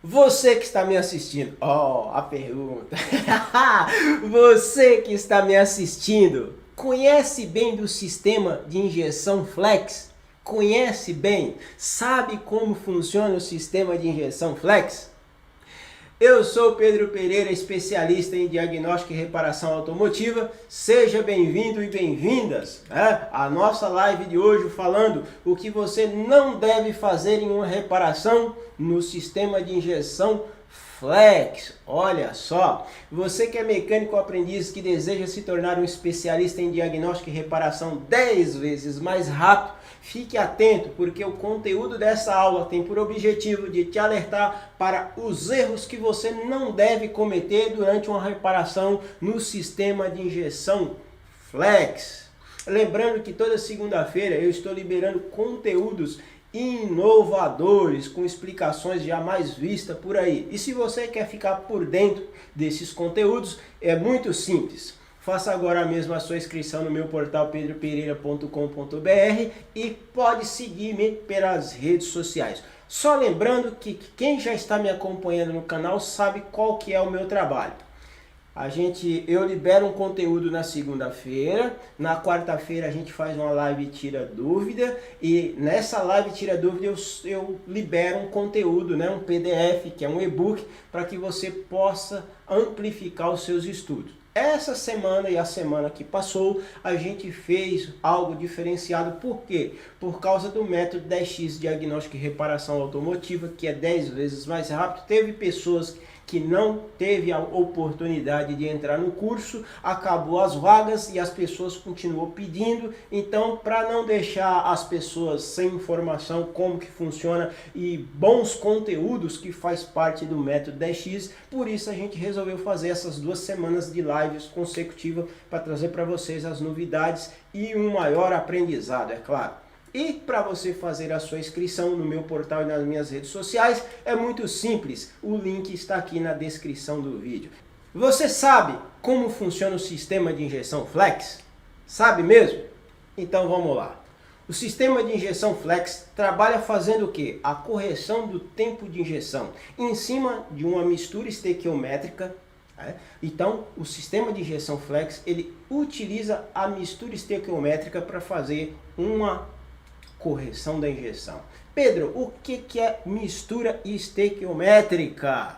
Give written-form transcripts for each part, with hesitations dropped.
Você que está me assistindo, a pergunta. Você que está me assistindo, conhece bem do sistema de injeção Flex? Conhece bem? Sabe como funciona o sistema de injeção Flex? Eu sou Pedro Pereira, especialista em diagnóstico e reparação automotiva. Seja bem-vindo e bem-vindas à nossa live de hoje falando o que você não deve fazer em uma reparação no sistema de injeção Flex. Olha só, você que é mecânico aprendiz que deseja se tornar um especialista em diagnóstico e reparação 10 vezes mais rápido, fique atento, porque o conteúdo dessa aula tem por objetivo de te alertar para os erros que você não deve cometer durante uma reparação no sistema de injeção Flex. Lembrando que toda segunda-feira eu estou liberando conteúdos inovadores, com explicações jamais vistas por aí. E se você quer ficar por dentro desses conteúdos, é muito simples. Faça agora mesmo a sua inscrição no meu portal pedropereira.com.br e pode seguir-me pelas redes sociais. Só lembrando que quem já está me acompanhando no canal sabe qual que é o meu trabalho. Eu libero um conteúdo na segunda-feira, na quarta-feira a gente faz uma live tira dúvida e nessa live tira dúvida eu libero um conteúdo, um PDF, que é um e-book, para que você possa amplificar os seus estudos. Essa semana e a semana que passou, a gente fez algo diferenciado. Por quê? Por causa do método 10x Diagnóstico e Reparação Automotiva, que é 10 vezes mais rápido. Teve pessoas que não teve a oportunidade de entrar no curso, acabou as vagas e as pessoas continuam pedindo. Então, para não deixar as pessoas sem informação como que funciona e bons conteúdos que faz parte do método 10x, por isso a gente resolveu fazer essas 2 semanas de lives consecutivas para trazer para vocês as novidades e um maior aprendizado, é claro. E para você fazer a sua inscrição no meu portal e nas minhas redes sociais, é muito simples, o link está aqui na descrição do vídeo. Você sabe como funciona o sistema de injeção Flex? Sabe mesmo? Então vamos lá. O sistema de injeção Flex trabalha fazendo o quê? A correção do tempo de injeção em cima de uma mistura estequiométrica. Então, o sistema de injeção Flex, ele utiliza a mistura estequiométrica para fazer uma correção da injeção. Pedro, o que é mistura estequiométrica?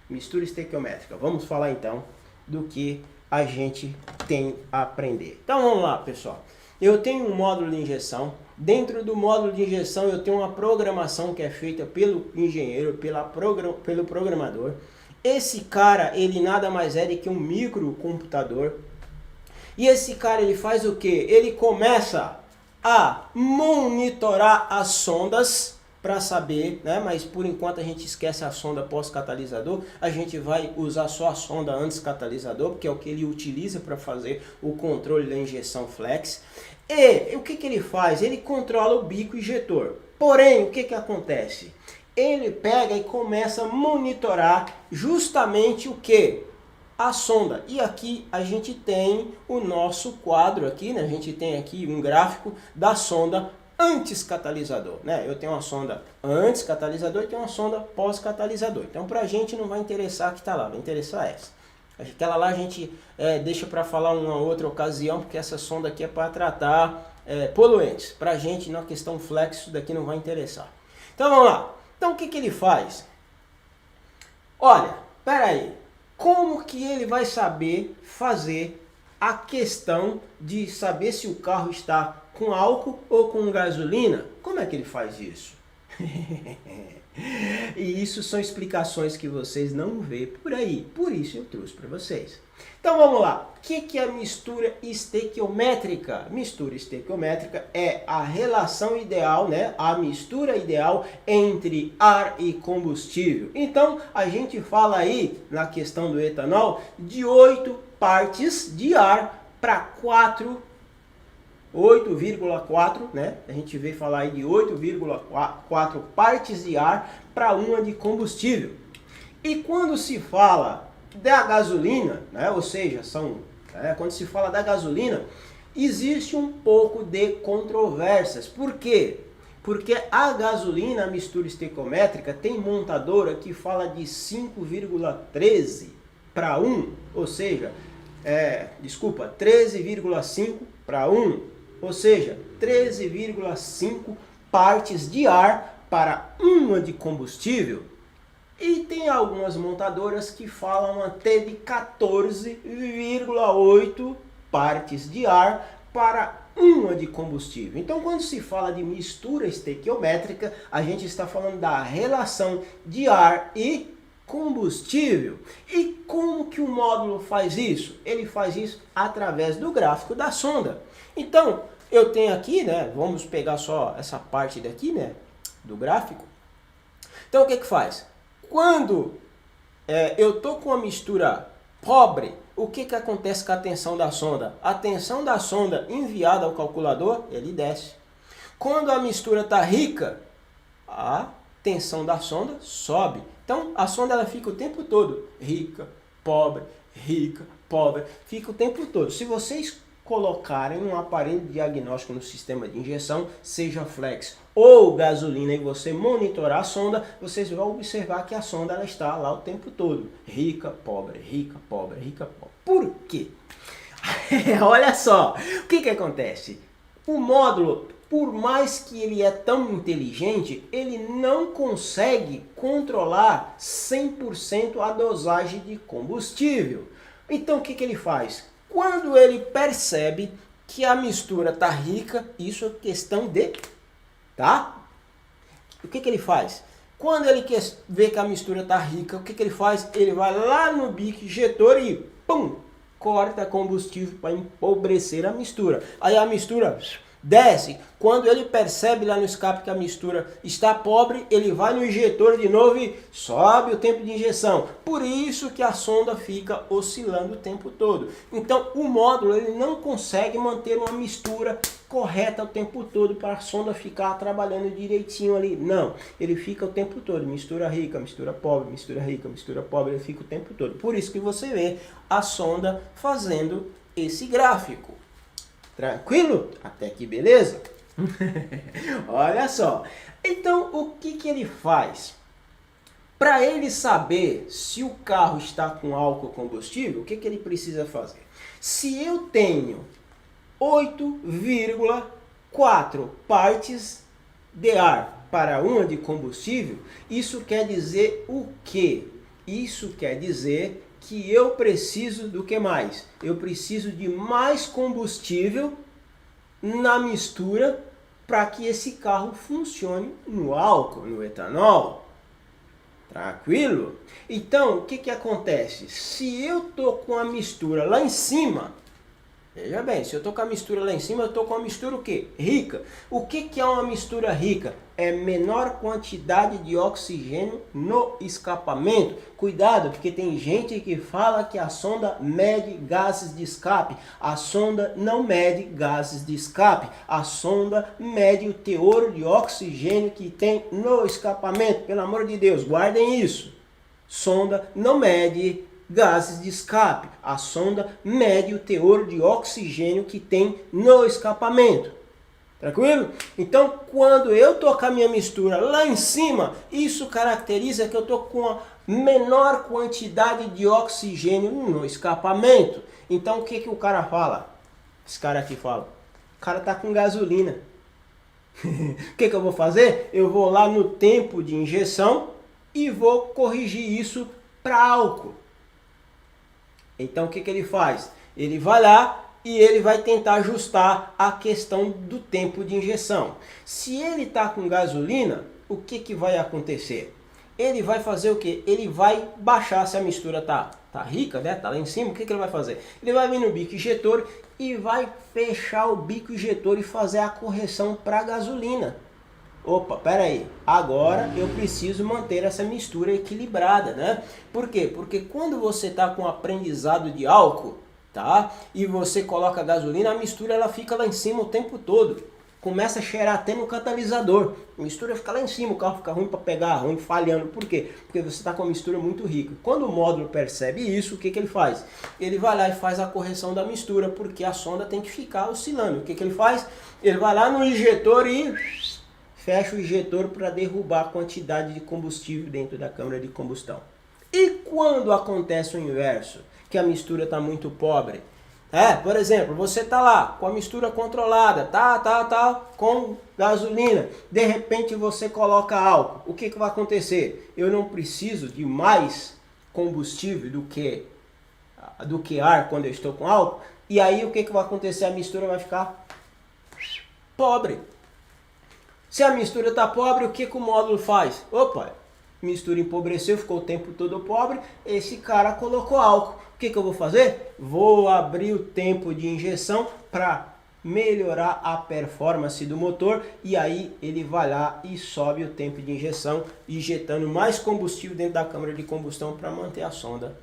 Mistura estequiométrica. Vamos falar então do que a gente tem a aprender. Então vamos lá, pessoal. Eu tenho um módulo de injeção. Dentro do módulo de injeção eu tenho uma programação que é feita pelo engenheiro, pelo programador. Esse cara, ele nada mais é do que um microcomputador. E esse cara, ele faz o quê? Ele começa a monitorar as sondas para saber, mas por enquanto a gente esquece a sonda pós-catalisador, a gente vai usar só a sonda antes catalisador, porque é o que ele utiliza para fazer o controle da injeção Flex. E o que ele faz? Ele controla o bico injetor. Porém, o que acontece? Ele pega e começa a monitorar justamente o que? A sonda. E aqui a gente tem o nosso quadro aqui, A gente tem aqui um gráfico da sonda antes catalisador, Eu tenho uma sonda antes catalisador e tenho uma sonda pós catalisador. Então para a gente não vai interessar a que está lá, vai interessar essa. Aquela lá a gente deixa para falar uma outra ocasião, porque essa sonda aqui é para tratar poluentes. Para a gente, na questão Flex, isso daqui não vai interessar. Então vamos lá. Então o que ele faz? Olha, peraí. Como que ele vai saber fazer a questão de saber se o carro está com álcool ou com gasolina? Como é que ele faz isso? E isso são explicações que vocês não vê por aí. Por isso eu trouxe para vocês. Então vamos lá. O que é mistura estequiométrica? Mistura estequiométrica é a relação ideal, a mistura ideal entre ar e combustível. Então a gente fala aí na questão do etanol de 8 partes de ar para 8,4, A gente vê falar aí de 8,4 partes de ar para uma de combustível. E quando se fala da gasolina, ou seja, quando se fala da gasolina, existe um pouco de controvérsias. Por quê? Porque a gasolina, a mistura estequiométrica, tem montadora que fala de 5,13 para 1, ou seja, 13,5 para 1, ou seja, 13,5 partes de ar para uma de combustível. E tem algumas montadoras que falam até de 14,8 partes de ar para uma de combustível. Então, quando se fala de mistura estequiométrica, a gente está falando da relação de ar e combustível. E como que o módulo faz isso? Ele faz isso através do gráfico da sonda. Então, eu tenho aqui, né, vamos pegar só essa parte daqui, né, do gráfico. Então, o que que faz? Quando eu estou com a mistura pobre, o que que acontece com a tensão da sonda? A tensão da sonda enviada ao calculador, ele desce. Quando a mistura está rica, a tensão da sonda sobe. Então, a sonda ela fica o tempo todo rica, pobre, fica o tempo todo. Se vocês colocarem um aparelho de diagnóstico no sistema de injeção, seja flex ou gasolina, e você monitorar a sonda, vocês vão observar que a sonda ela está lá o tempo todo. Rica, pobre, rica, pobre, rica, pobre. Por quê? Olha só, o que que acontece? O módulo, por mais que ele é tão inteligente, ele não consegue controlar 100% a dosagem de combustível. Então o que que ele faz? Quando ele percebe que a mistura está rica, isso é questão de... Tá? O que que ele faz? Quando ele quer ver que a mistura está rica, o que que ele faz? Ele vai lá no bico injetor e pum, corta combustível para empobrecer a mistura. Aí a mistura desce. Quando ele percebe lá no escape que a mistura está pobre, ele vai no injetor de novo e sobe o tempo de injeção. Por isso que a sonda fica oscilando o tempo todo. Então o módulo ele não consegue manter uma mistura correta o tempo todo para a sonda ficar trabalhando direitinho ali. Não, ele fica o tempo todo, mistura rica, mistura pobre, mistura rica, mistura pobre, ele fica o tempo todo. Por isso que você vê a sonda fazendo esse gráfico. Tranquilo? Até aqui, beleza? Olha só. Então, o que que ele faz? Para ele saber se o carro está com álcool combustível, o que que ele precisa fazer? Se eu tenho 8,4 partes de ar para uma de combustível, isso quer dizer o quê? Isso quer dizer que eu preciso do que mais? Eu preciso de mais combustível na mistura para que esse carro funcione no álcool, no etanol. Tranquilo? Então, o que que acontece? Se eu tô com a mistura lá em cima, veja bem, se eu tô com a mistura lá em cima, eu tô com a mistura o quê? Rica. O que que é uma mistura rica? É menor quantidade de oxigênio no escapamento. Cuidado, porque tem gente que fala que a sonda mede gases de escape. A sonda não mede gases de escape. A sonda mede o teor de oxigênio que tem no escapamento. Pelo amor de Deus, guardem isso. Sonda não mede gases de escape. A sonda mede o teor de oxigênio que tem no escapamento. Tranquilo? Então, quando eu tô com a minha mistura lá em cima, isso caracteriza que eu tô com a menor quantidade de oxigênio no escapamento. Então, o que que o cara fala? Esse cara aqui fala, o cara tá com gasolina. O que que eu vou fazer? Eu vou lá no tempo de injeção e vou corrigir isso para álcool. Então, o que que ele faz? Ele vai lá e ele vai tentar ajustar a questão do tempo de injeção. Se ele está com gasolina, o que que vai acontecer? Ele vai fazer o quê? Ele vai baixar, se a mistura tá rica, né? Tá lá em cima, o que que ele vai fazer? Ele vai vir no bico injetor e vai fechar o bico injetor e fazer a correção para a gasolina. Opa, pera aí, agora eu preciso manter essa mistura equilibrada, né? Por quê? Porque quando você está com aprendizado de álcool, tá? E você coloca gasolina, a mistura ela fica lá em cima o tempo todo. Começa a cheirar até no catalisador. A mistura fica lá em cima, o carro fica ruim para pegar, ruim, falhando. Por quê? Porque você está com uma mistura muito rica. Quando o módulo percebe isso, o que que ele faz? Ele vai lá e faz a correção da mistura, porque a sonda tem que ficar oscilando. O que que ele faz? Ele vai lá no injetor e fecha o injetor para derrubar a quantidade de combustível dentro da câmara de combustão. E quando acontece o inverso, que a mistura está muito pobre? Por exemplo, você está lá com a mistura controlada, com gasolina, de repente você coloca álcool. O que vai acontecer? Eu não preciso de mais combustível do que ar quando eu estou com álcool. E aí o que vai acontecer? A mistura vai ficar pobre. Se a mistura está pobre, o que o módulo faz? Opa, mistura empobreceu, ficou o tempo todo pobre, esse cara colocou álcool. O que eu vou fazer? Vou abrir o tempo de injeção para melhorar a performance do motor e aí ele vai lá e sobe o tempo de injeção, injetando mais combustível dentro da câmara de combustão para manter a sonda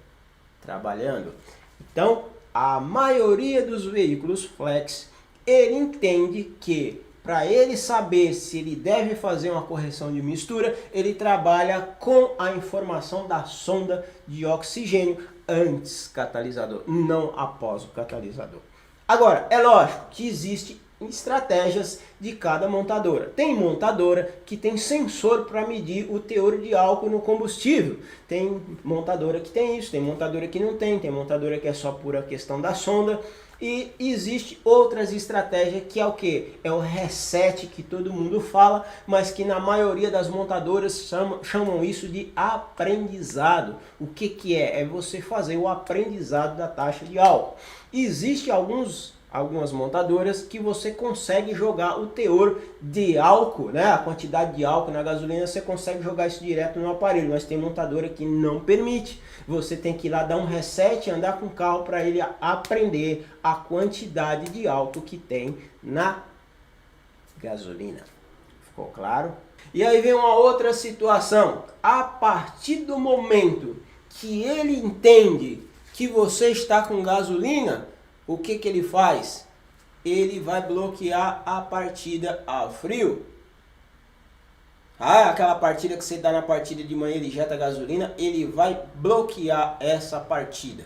trabalhando. Então, a maioria dos veículos flex, ele entende que para ele saber se ele deve fazer uma correção de mistura, ele trabalha com a informação da sonda de oxigênio antes catalisador, não após o catalisador. Agora, é lógico que existem estratégias de cada montadora. Tem montadora que tem sensor para medir o teor de álcool no combustível. Tem montadora que tem isso, tem montadora que não tem montadora que é só por a questão da sonda. E existe outras estratégias que é o que? É o reset que todo mundo fala, mas que na maioria das montadoras chamam isso de aprendizado. O que é? É você fazer o aprendizado da taxa de álcool. Existe algumas montadoras que você consegue jogar o teor de álcool, né? A quantidade de álcool na gasolina, você consegue jogar isso direto no aparelho, mas tem montadora que não permite. Você tem que ir lá dar um reset, andar com o carro para ele aprender a quantidade de álcool que tem na gasolina. Ficou claro? E aí vem uma outra situação. A partir do momento que ele entende que você está com gasolina, o que ele faz? Ele vai bloquear a partida a frio. Aquela partida que você dá na partida de manhã, ele injeta gasolina, ele vai bloquear essa partida.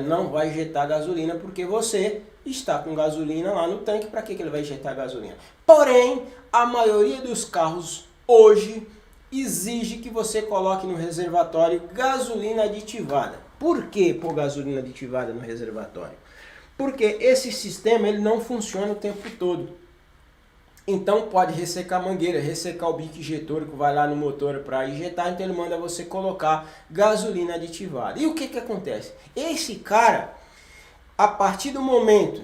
Não vai injetar gasolina porque você está com gasolina lá no tanque. Para que ele vai injetar gasolina? Porém, a maioria dos carros hoje exige que você coloque no reservatório gasolina aditivada. Por que pôr gasolina aditivada no reservatório? Porque esse sistema ele não funciona o tempo todo. Então pode ressecar a mangueira, ressecar o bico injetor que vai lá no motor para injetar, então ele manda você colocar gasolina aditivada. E o que acontece? Esse cara, a partir do momento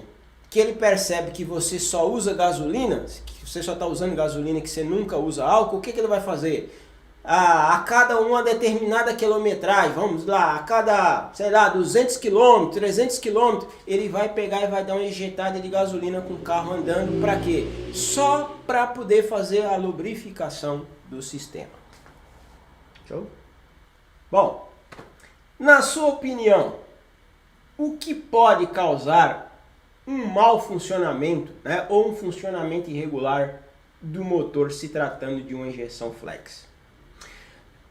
que ele percebe que você só usa gasolina, que você só está usando gasolina e que você nunca usa álcool, o que ele vai fazer? A cada uma determinada quilometragem, vamos lá, a cada, sei lá, 200 km, 300 km, ele vai pegar e vai dar uma injetada de gasolina com o carro andando, para quê? Só para poder fazer a lubrificação do sistema. Show? Bom, na sua opinião, o que pode causar um mau funcionamento, né, ou um funcionamento irregular do motor se tratando de uma injeção flex?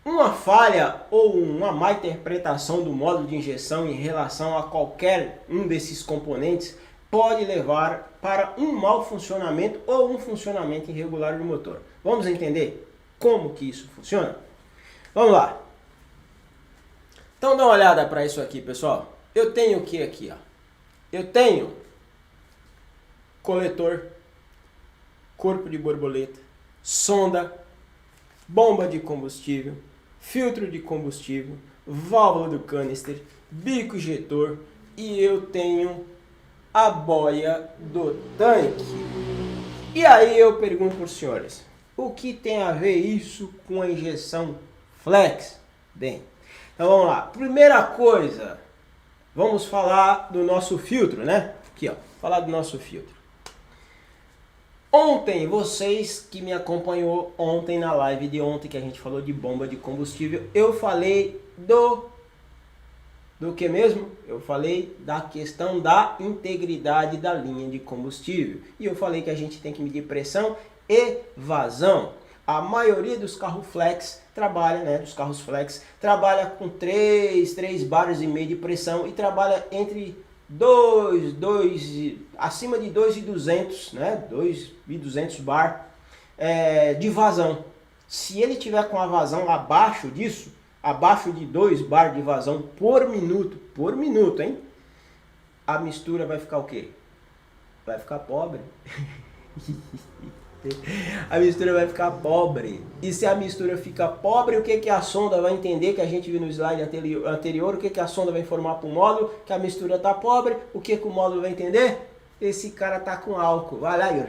Uma falha ou uma má interpretação do módulo de injeção em relação a qualquer um desses componentes pode levar para um mau funcionamento ou um funcionamento irregular do motor. Vamos entender como que isso funciona? Vamos lá. Então dá uma olhada para isso aqui, pessoal. Eu tenho o que aqui? Eu tenho coletor, corpo de borboleta, sonda, bomba de combustível, filtro de combustível, válvula do canister, bico injetor e eu tenho a boia do tanque. E aí eu pergunto para os senhores, o que tem a ver isso com a injeção flex? Bem, então vamos lá. Primeira coisa, vamos falar do nosso filtro, né? Aqui, ó, falar do nosso filtro. Ontem, vocês que me acompanhou ontem na live de ontem, que a gente falou de bomba de combustível, eu falei do que mesmo? Eu falei da questão da integridade da linha de combustível. E eu falei que a gente tem que medir pressão e vazão. A maioria dos carros flex trabalha, né, dos carros flex, trabalha com 3 bares e meio de pressão e trabalha entre acima de 2.200, né, 2.200 bar de vazão. Se ele tiver com a vazão abaixo disso, abaixo de 2 bar de vazão por minuto, hein? A mistura vai ficar o quê? Vai ficar pobre. A mistura vai ficar pobre. E se a mistura fica pobre, o que a sonda vai entender? Que a gente viu no slide anterior, o que a sonda vai informar para o módulo? Que a mistura está pobre. O que o módulo vai entender? Esse cara tá com álcool. Vai lá e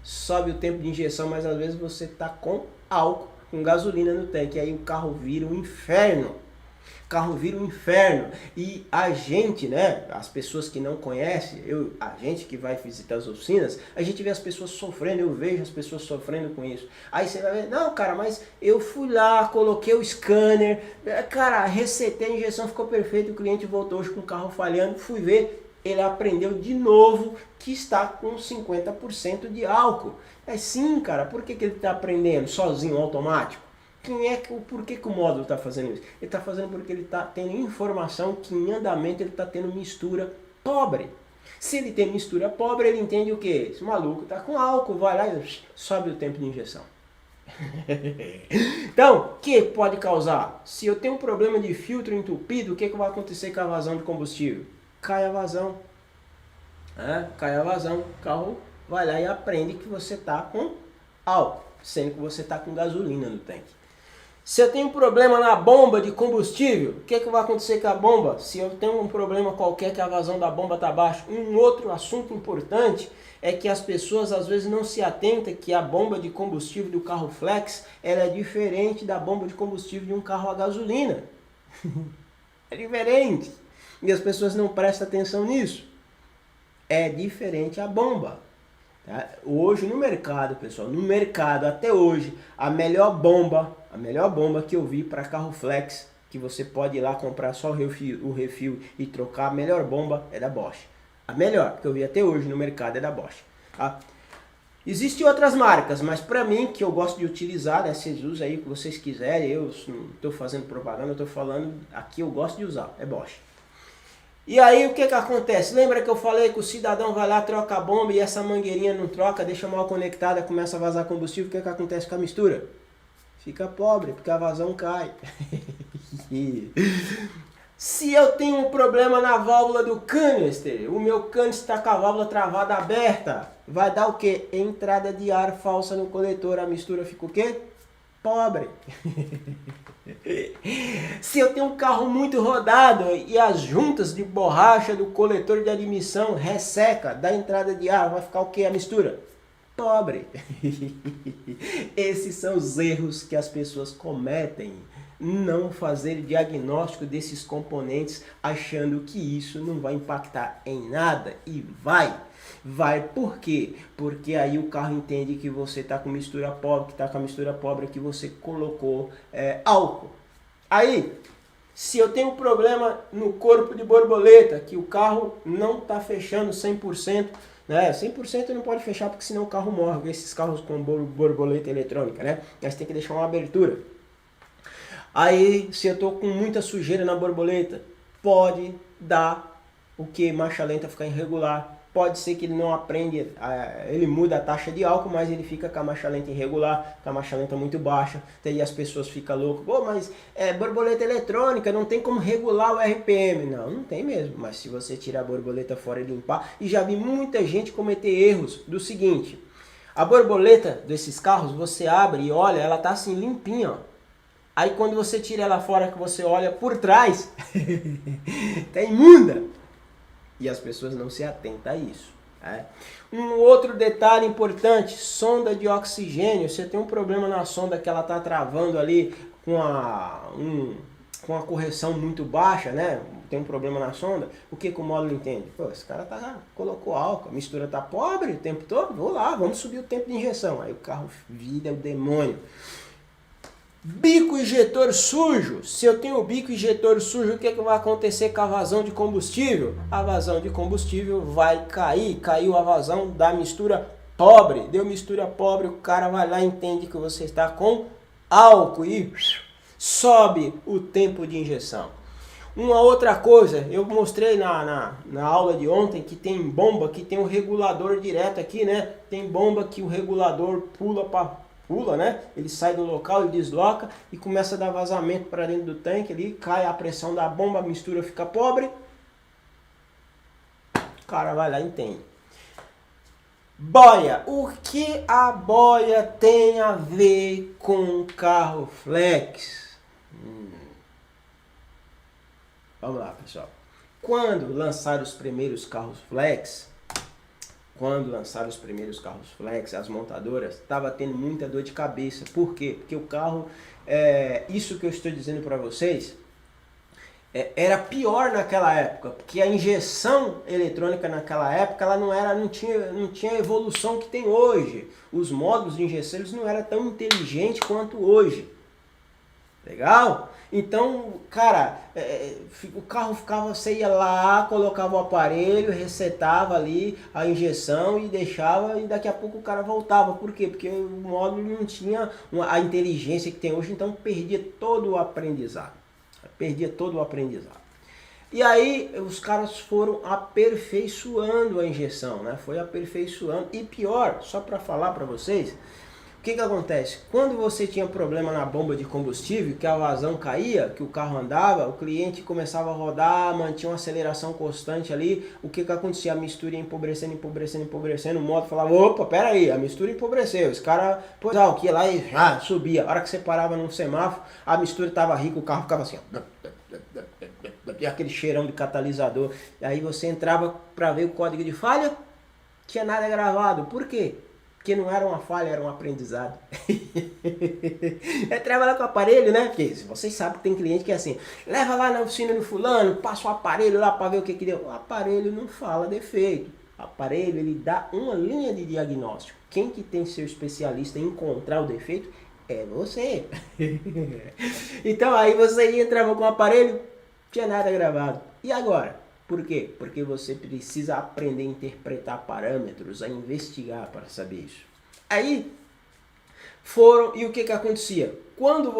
sobe o tempo de injeção, mas às vezes você tá com álcool, com gasolina no tanque. Aí o carro vira um inferno. O carro vira um inferno. E a gente, né, as pessoas que não conhecem, a gente que vai visitar as oficinas, a gente vê as pessoas sofrendo, eu vejo as pessoas sofrendo com isso. Aí você vai ver, não, cara, mas eu fui lá, coloquei o scanner, cara, recetei a injeção, ficou perfeito, o cliente voltou hoje com o carro falhando, fui ver, ele aprendeu de novo que está com 50% de álcool. É sim, cara, por que ele está aprendendo sozinho, automático? Por que o módulo está fazendo isso? Ele está fazendo porque ele está tendo informação que em andamento ele está tendo mistura pobre. Se ele tem mistura pobre, ele entende o quê? Esse maluco está com álcool, vai lá e sobe o tempo de injeção. Então, o que pode causar? Se eu tenho um problema de filtro entupido, o que vai acontecer com a vazão de combustível? Cai a vazão. Cai a vazão, o carro vai lá e aprende que você está com álcool, sendo que você está com gasolina no tanque. Se eu tenho um problema na bomba de combustível, o que vai acontecer com a bomba? Se eu tenho um problema qualquer que a vazão da bomba está baixa. Um outro assunto importante é que as pessoas às vezes não se atentam que a bomba de combustível do carro flex ela é diferente da bomba de combustível de um carro a gasolina. É diferente. E as pessoas não prestam atenção nisso. É diferente a bomba. Tá? Hoje no mercado, pessoal, no mercado até hoje, a melhor bomba que eu vi para carro flex, que você pode ir lá comprar só o refil e trocar, a melhor bomba é da Bosch. A melhor que eu vi até hoje no mercado é da Bosch. Tá? Existem outras marcas, mas para mim, que eu gosto de utilizar, né, vocês usam aí o que vocês quiserem, eu não estou fazendo propaganda, eu estou falando, aqui eu gosto de usar, é Bosch. E aí o que acontece? Lembra que eu falei que o cidadão vai lá, troca a bomba e essa mangueirinha não troca, deixa mal conectada, começa a vazar combustível, o que acontece com a mistura? Fica pobre, porque a vazão cai. Se eu tenho um problema na válvula do canister, o meu canister está com a válvula travada aberta, vai dar o quê? Entrada de ar falsa no coletor, a mistura fica o quê? Pobre. Se eu tenho um carro muito rodado e as juntas de borracha do coletor de admissão resseca, dá entrada de ar, vai ficar o que a mistura? Pobre. Esses são os erros que as pessoas cometem. Não fazer diagnóstico desses componentes achando que isso não vai impactar em nada e vai. Vai por quê? Porque aí o carro entende que você está com mistura pobre, que está com a mistura pobre que você colocou álcool. Aí, se eu tenho um problema no corpo de borboleta, que o carro não está fechando 100%, né? 100% não pode fechar porque senão o carro morre, esses carros com borboleta eletrônica, né? Mas tem que deixar uma abertura. Aí, se eu estou com muita sujeira na borboleta, pode dar o que? Marcha lenta ficar irregular. Pode ser que ele não aprende, ele muda a taxa de álcool, mas ele fica com a marcha lenta irregular, com a marcha lenta muito baixa. Daí as pessoas ficam loucas, pô, mas borboleta eletrônica, não tem como regular o RPM. Não, não tem mesmo, mas se você tirar a borboleta fora e limpar, e já vi muita gente cometer erros do seguinte, a borboleta desses carros, você abre e olha, ela tá assim limpinha, ó. Aí quando você tira ela fora, que você olha por trás, tá imunda. E as pessoas não se atentam a isso. Né? Um outro detalhe importante, sonda de oxigênio. Você tem um problema na sonda que ela está travando ali com a correção muito baixa, né? Tem um problema na sonda. O que o módulo entende? Pô, esse cara colocou álcool, a mistura tá pobre o tempo todo, vou lá, vamos subir o tempo de injeção. Aí o carro vira o demônio. Bico injetor sujo. Se eu tenho o bico injetor sujo, o que vai acontecer com a vazão de combustível? A vazão de combustível vai cair. Caiu a vazão da mistura pobre. Deu mistura pobre, o cara vai lá e entende que você está com álcool e sobe o tempo de injeção. Uma outra coisa, eu mostrei na aula de ontem que tem bomba que tem um regulador direto aqui, né? Tem bomba que o regulador pula, né? Ele sai do local, ele desloca e começa a dar vazamento para dentro do tanque ali, cai a pressão da bomba, a mistura fica pobre. O cara vai lá e entende. Boia. O que a boia tem a ver com carro flex? Vamos lá, pessoal. Quando lançaram os primeiros carros flex, as montadoras estavam tendo muita dor de cabeça. Por quê? Porque o carro, isso que eu estou dizendo para vocês, era pior naquela época, porque a injeção eletrônica naquela época ela não tinha a evolução que tem hoje. Os módulos de injeção eles não eram tão inteligentes quanto hoje. Legal? Então, cara, o carro ficava, você ia lá, colocava o aparelho, resetava ali a injeção e deixava, e daqui a pouco o cara voltava. Por quê? Porque o módulo não tinha a inteligência que tem hoje, então perdia todo o aprendizado. E aí os caras foram aperfeiçoando a injeção, né? Foi aperfeiçoando. E pior, só para falar para vocês, o que acontece? Quando você tinha problema na bomba de combustível, que a vazão caía, que o carro andava, o cliente começava a rodar, mantinha uma aceleração constante ali, o que acontecia? A mistura ia empobrecendo, o modo falava, opa, pera aí, a mistura empobreceu, os caras, pois o que ia lá e subia. A hora que você parava num semáforo, a mistura estava rica, o carro ficava assim, ó, e aquele cheirão de catalisador. E aí você entrava para ver o código de falha, tinha nada gravado. Por quê? Porque não era uma falha, era um aprendizado. Entrava lá com o aparelho, né? Porque vocês sabem que tem cliente que é assim, leva lá na oficina do fulano, passa o aparelho lá para ver o que deu. O aparelho não fala defeito. O aparelho, ele dá uma linha de diagnóstico. Quem que tem que ser especialista em encontrar o defeito é você. Então aí você entrava com o aparelho, tinha nada gravado. E agora? Por quê? Porque você precisa aprender a interpretar parâmetros, a investigar para saber isso. Aí e o que acontecia? Quando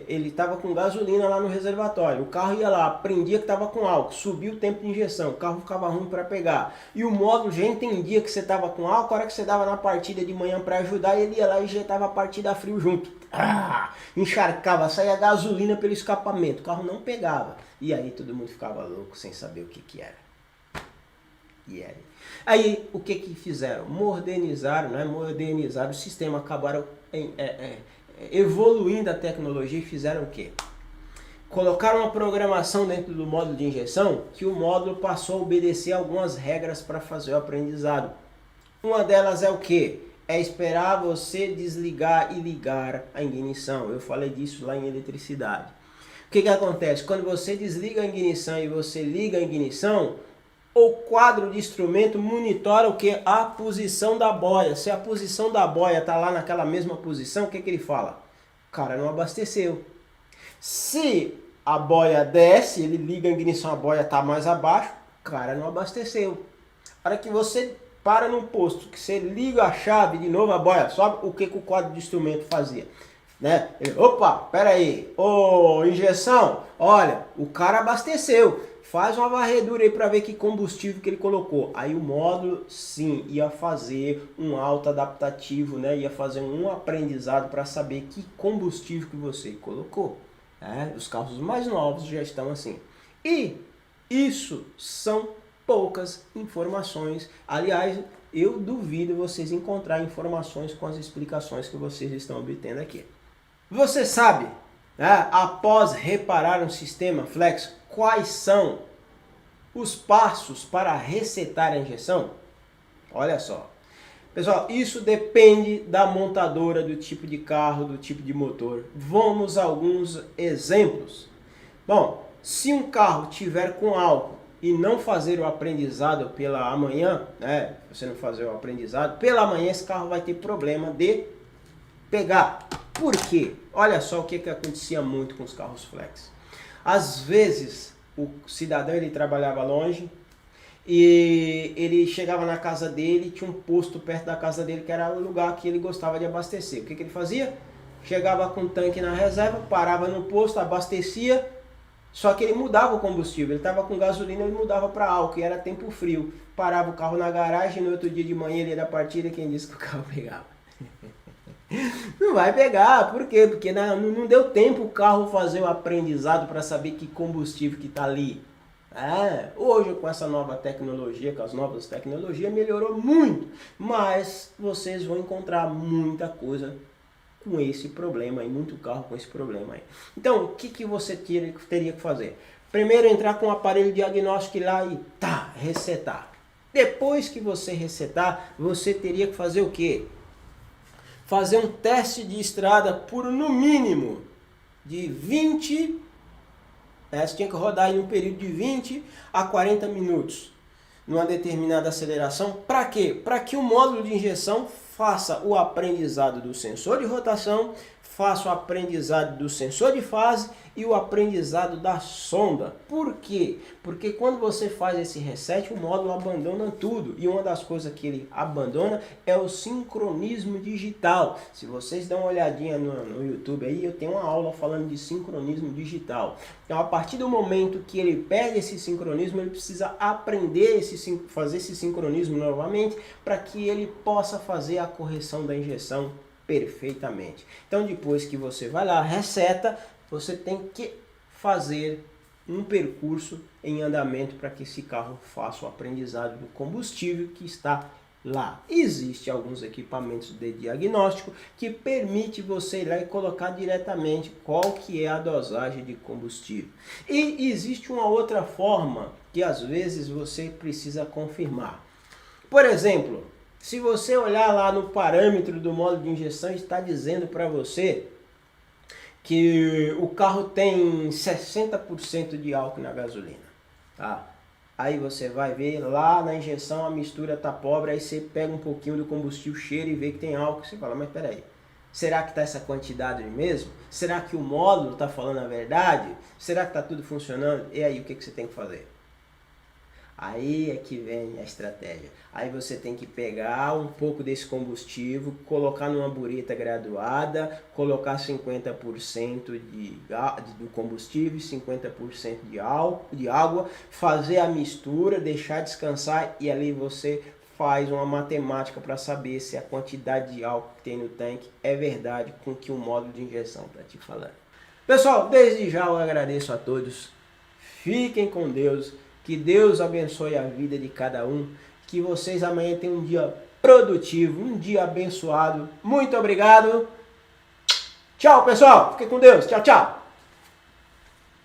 ele estava com gasolina lá no reservatório, o carro ia lá, prendia que estava com álcool, subia o tempo de injeção, o carro ficava ruim para pegar. E o módulo já entendia que você estava com álcool, a hora que você dava na partida de manhã para ajudar, ele ia lá e injetava a partida a frio junto. Encharcava, saía gasolina pelo escapamento, o carro não pegava. E aí todo mundo ficava louco sem saber o que era. E aí o que fizeram? Modernizaram o sistema, acabaram evoluindo a tecnologia e fizeram o quê? Colocaram uma programação dentro do módulo de injeção que o módulo passou a obedecer algumas regras para fazer o aprendizado. Uma delas é o quê? É esperar você desligar e ligar a ignição. Eu falei disso lá em eletricidade. O que acontece? Quando você desliga a ignição e você liga a ignição, o quadro de instrumento monitora o que? A posição da boia. Se a posição da boia está lá naquela mesma posição, o que ele fala? O cara não abasteceu. Se a boia desce, ele liga a ignição, a boia está mais abaixo, o cara não abasteceu. A hora que você para num posto, que você liga a chave, de novo a boia sobe, o que o quadro de instrumento fazia? Né? Opa, pera aí, injeção, olha, o cara abasteceu. Faz uma varredura aí para ver que combustível que ele colocou. Aí o módulo, sim, ia fazer um autoadaptativo, né? Ia fazer um aprendizado para saber que combustível que você colocou. Né? Os carros mais novos já estão assim. E isso são poucas informações. Aliás, eu duvido vocês encontrar informações com as explicações que vocês estão obtendo aqui. Você sabe, né, após reparar um sistema flex, quais são os passos para resetar a injeção? Olha só. Pessoal, isso depende da montadora, do tipo de carro, do tipo de motor. Vamos a alguns exemplos. Bom, se um carro tiver com álcool e não fazer o aprendizado pela manhã, né? Você não fazer o aprendizado, pela manhã esse carro vai ter problema de pegar. Por quê? Olha só o que acontecia muito com os carros flex. Às vezes, o cidadão ele trabalhava longe e ele chegava na casa dele, tinha um posto perto da casa dele que era o lugar que ele gostava de abastecer. O que ele fazia? Chegava com um tanque na reserva, parava no posto, abastecia, Só que ele mudava o combustível, ele estava com gasolina, ele mudava para álcool, e era tempo frio. Parava o carro na garagem, no outro dia de manhã ele ia da partida, quem disse que o carro pegava? Não vai pegar, por quê? Porque não deu tempo o carro fazer o aprendizado para saber que combustível que está ali. Hoje com essa nova tecnologia, com as novas tecnologias, melhorou muito, mas vocês vão encontrar muita coisa com esse problema aí, muito carro com esse problema aí. Então, o que você teria que fazer? Primeiro, entrar com o aparelho diagnóstico lá e resetar. Depois que você resetar, você teria que fazer o quê? Fazer um teste de estrada por no mínimo de 20, você tinha que rodar em um período de 20 a 40 minutos, numa determinada aceleração. Para quê? Para que o módulo de injeção faça o aprendizado do sensor de rotação, faça o aprendizado do sensor de fase e o aprendizado da sonda. Por quê? Porque quando você faz esse reset, o módulo abandona tudo. E uma das coisas que ele abandona é o sincronismo digital. Se vocês dão uma olhadinha no YouTube aí, eu tenho uma aula falando de sincronismo digital. Então, a partir do momento que ele perde esse sincronismo, ele precisa aprender fazer esse sincronismo novamente para que ele possa fazer a correção da injeção perfeitamente. Então, depois que você vai lá, reseta, você tem que fazer um percurso em andamento para que esse carro faça o aprendizado do combustível que está lá. Existem alguns equipamentos de diagnóstico que permite você ir lá e colocar diretamente qual que é a dosagem de combustível. E existe uma outra forma que às vezes você precisa confirmar. Por exemplo, se você olhar lá no parâmetro do módulo de injeção, está dizendo para você que o carro tem 60% de álcool na gasolina. Tá? Aí você vai ver lá na injeção a mistura tá pobre, aí você pega um pouquinho do combustível, cheira e vê que tem álcool. Você fala, mas peraí, será que está essa quantidade mesmo? Será que o módulo está falando a verdade? Será que está tudo funcionando? E aí, o que você tem que fazer? Aí é que vem a estratégia. Aí você tem que pegar um pouco desse combustível, colocar numa bureta graduada, colocar 50% do combustível, 50% de água, fazer a mistura, deixar descansar e ali você faz uma matemática para saber se a quantidade de álcool que tem no tanque é verdade com o que o módulo de injeção está te falando. Pessoal, desde já eu agradeço a todos. Fiquem com Deus. Que Deus abençoe a vida de cada um. Que vocês amanhã tenham um dia produtivo, um dia abençoado. Muito obrigado. Tchau, pessoal. Fiquem com Deus. Tchau, tchau.